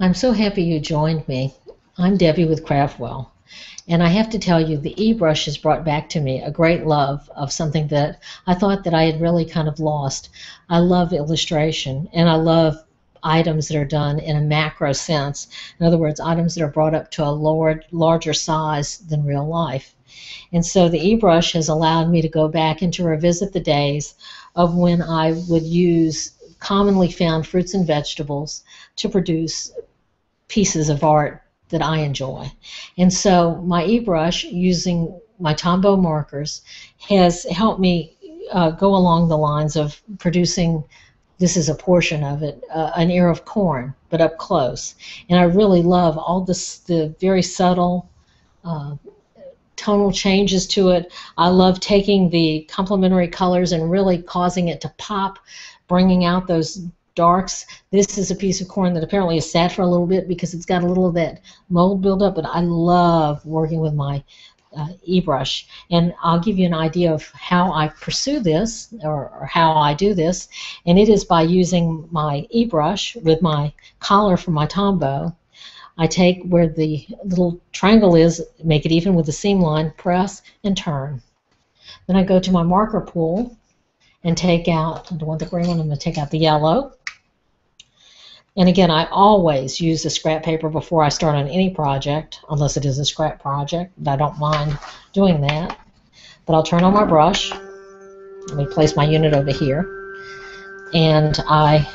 I'm so happy you joined me. I'm Debbie with Craftwell, and I have to tell you, the eBrush has brought back to me a great love of something that I thought that I had really kind of lost. I love illustration, and I love items that are done in a macro sense. In other words, items that are brought up to a larger size than real life. And so the eBrush has allowed me to go back and to revisit the days of when I would use commonly found fruits and vegetables to produce pieces of art that I enjoy. And so my eBrush, using my Tombow markers, has helped me go along the lines of producing, this is a portion of it, an ear of corn, but up close. And I really love all this, the very subtle uh, tonal changes to it. I love taking the complementary colors and really causing it to pop, bringing out those darks. This is a piece of corn that apparently has sat for a little bit because it's got a little of that mold buildup, but I love working with my eBrush. And I'll give you an idea of how I pursue this, or how I do this, and it is by using my eBrush with my collar from my Tombow. I take where the little triangle is, make it even with the seam line, press, and turn. Then I go to my marker pool and take out, I don't want the green one, I'm going to take out the yellow. And again, I always use the scrap paper before I start on any project, unless it is a scrap project. I don't mind doing that. But I'll turn on my brush. Let me place my unit over here. And I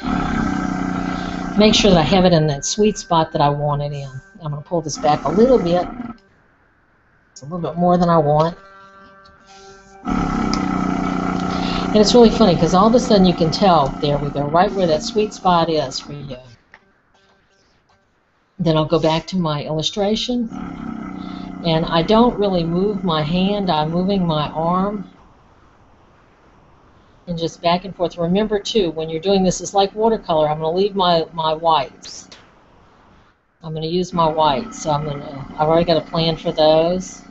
make sure that I have it in that sweet spot that I want it in. I'm going to pull this back a little bit. It's a little bit more than I want. And it's really funny because all of a sudden you can tell, there we go, right where that sweet spot is for you. Then I'll go back to my illustration, and I don't really move my hand, I'm moving my arm, and just back and forth. Remember too, when you're doing this, it's like watercolor. I'm going to leave my whites. I'm going to use my whites, so I've already got a plan for those.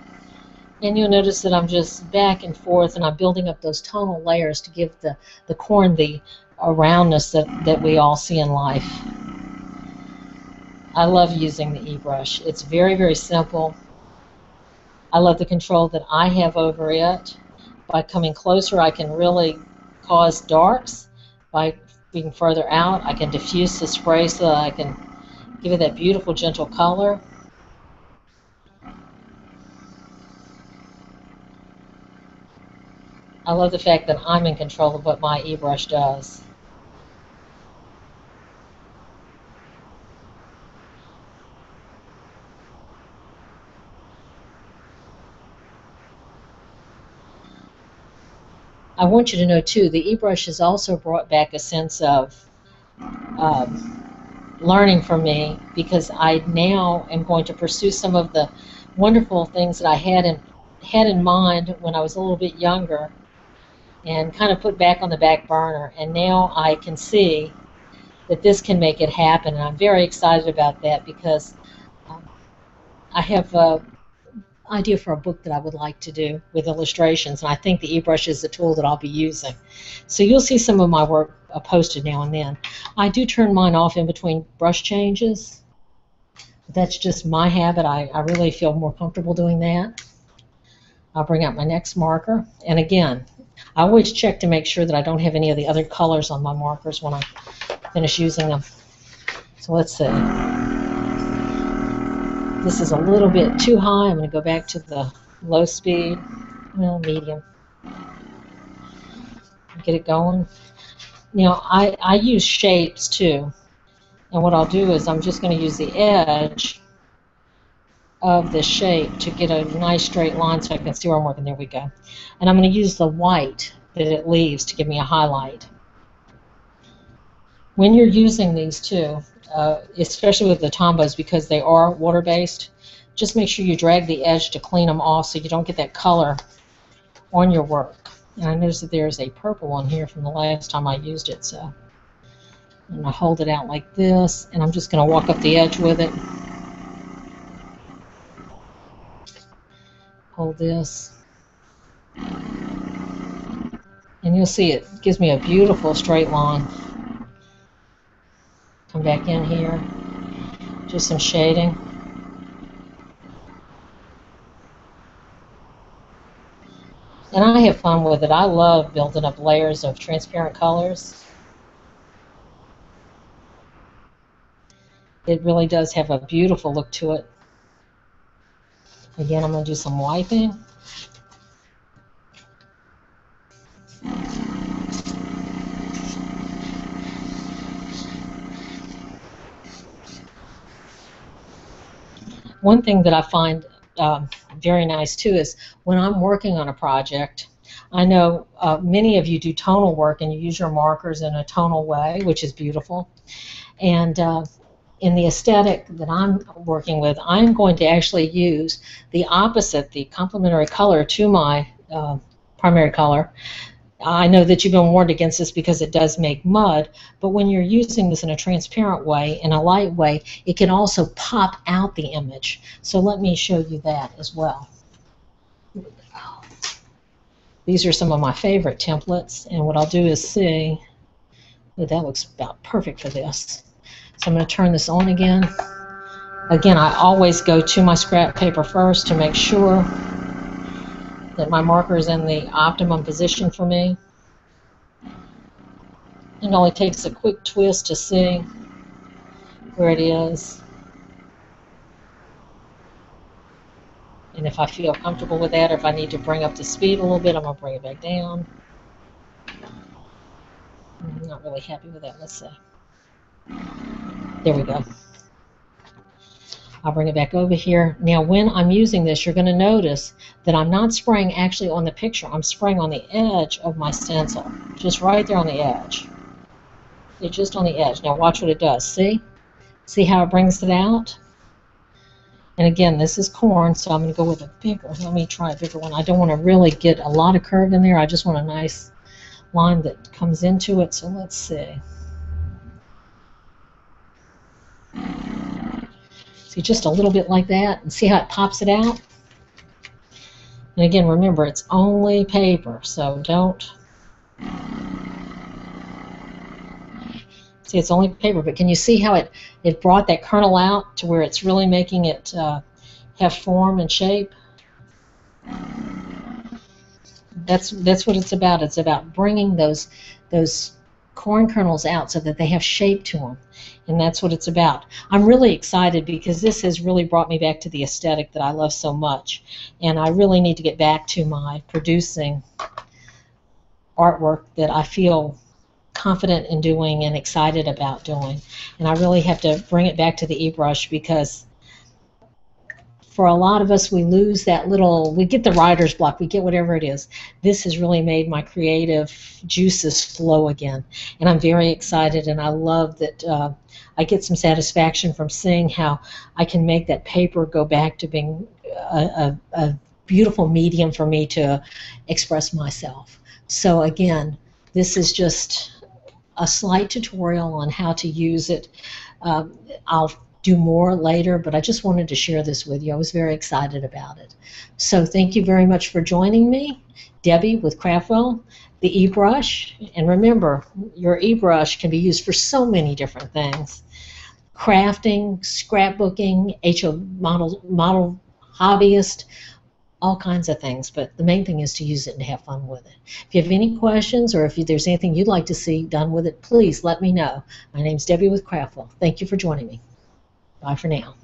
And you'll notice that I'm just back and forth, and I'm building up those tonal layers to give the corn the roundness that we all see in life. I love using the eBrush. It's very, very simple. I love the control that I have over it. By coming closer, I can really cause darks. By being further out, I can diffuse the spray so that I can give it that beautiful, gentle color. I love the fact that I'm in control of what my eBrush does. I want you to know too, the eBrush has also brought back a sense of learning for me, because I now am going to pursue some of the wonderful things that I had in mind when I was a little bit younger, and kind of put back on the back burner. And now I can see that this can make it happen, and I'm very excited about that, because I have an idea for a book that I would like to do with illustrations, and I think the eBrush is the tool that I'll be using. So you'll see some of my work posted now and then. I do turn mine off in between brush changes. That's just my habit. I really feel more comfortable doing that. I'll bring out my next marker, and again, I always check to make sure that I don't have any of the other colors on my markers when I finish using them. So let's see. This is a little bit too high. I'm going to go back to the low speed, well, medium. Get it going. Now, I use shapes too. And what I'll do is I'm just going to use the edge of the shape to get a nice straight line so I can see where I'm working. There we go. And I'm going to use the white that it leaves to give me a highlight. When you're using these too, especially with the Tombows, because they are water-based, just make sure you drag the edge to clean them off so you don't get that color on your work. And I noticed that there's a purple one here from the last time I used it, so I'm going to hold it out like this, and I'm just going to walk up the edge with it. Hold this, and you'll see it gives me a beautiful straight line. Come back in here, do some shading. And I have fun with it. I love building up layers of transparent colors. It really does have a beautiful look to it. Again, I'm going to do some wiping. One thing that I find very nice too is when I'm working on a project, I know many of you do tonal work and you use your markers in a tonal way, which is beautiful. And in the aesthetic that I'm working with, I'm going to actually use the opposite, the complementary color to my primary color. I know that you've been warned against this because it does make mud, but when you're using this in a transparent way, in a light way, it can also pop out the image. So let me show you that as well. These are some of my favorite templates, and what I'll do is see, oh, that looks about perfect for this. So I'm going to turn this on again. Again, I always go to my scrap paper first to make sure that my marker is in the optimum position for me. It only takes a quick twist to see where it is. And if I feel comfortable with that, or if I need to bring up the speed a little bit, I'm going to bring it back down. I'm not really happy with that. Let's see. There we go. I'll bring it back over here. Now when I'm using this, you're going to notice that I'm not spraying actually on the picture. I'm spraying on the edge of my stencil. Just right there on the edge. It's just on the edge. Now watch what it does. See? See how it brings it out? And again, this is corn, so I'm going to go with a bigger. Let me try a bigger one. I don't want to really get a lot of curve in there. I just want a nice line that comes into it. So let's see. See, just a little bit like that, and see how it pops it out? And again, remember, it's only paper, so don't... See, it's only paper, but can you see how it brought that kernel out to where it's really making it have form and shape? That's what it's about. It's about bringing those corn kernels out so that they have shape to them. And that's what it's about. I'm really excited because this has really brought me back to the aesthetic that I love so much. And I really need to get back to my producing artwork that I feel confident in doing and excited about doing. And I really have to bring it back to the eBrush because for a lot of us, we lose that little, we get the writer's block, we get whatever it is. This has really made my creative juices flow again. And I'm very excited, and I love that I get some satisfaction from seeing how I can make that paper go back to being a beautiful medium for me to express myself. So again, this is just a slight tutorial on how to use it. I'll do more later, but I just wanted to share this with you. I was very excited about it. So thank you very much for joining me. Debbie with Craftwell, the eBrush. And remember, your eBrush can be used for so many different things. Crafting, scrapbooking, HO model hobbyist, all kinds of things. But the main thing is to use it and have fun with it. If you have any questions or if there's anything you'd like to see done with it, please let me know. My name's Debbie with Craftwell. Thank you for joining me. Bye for now.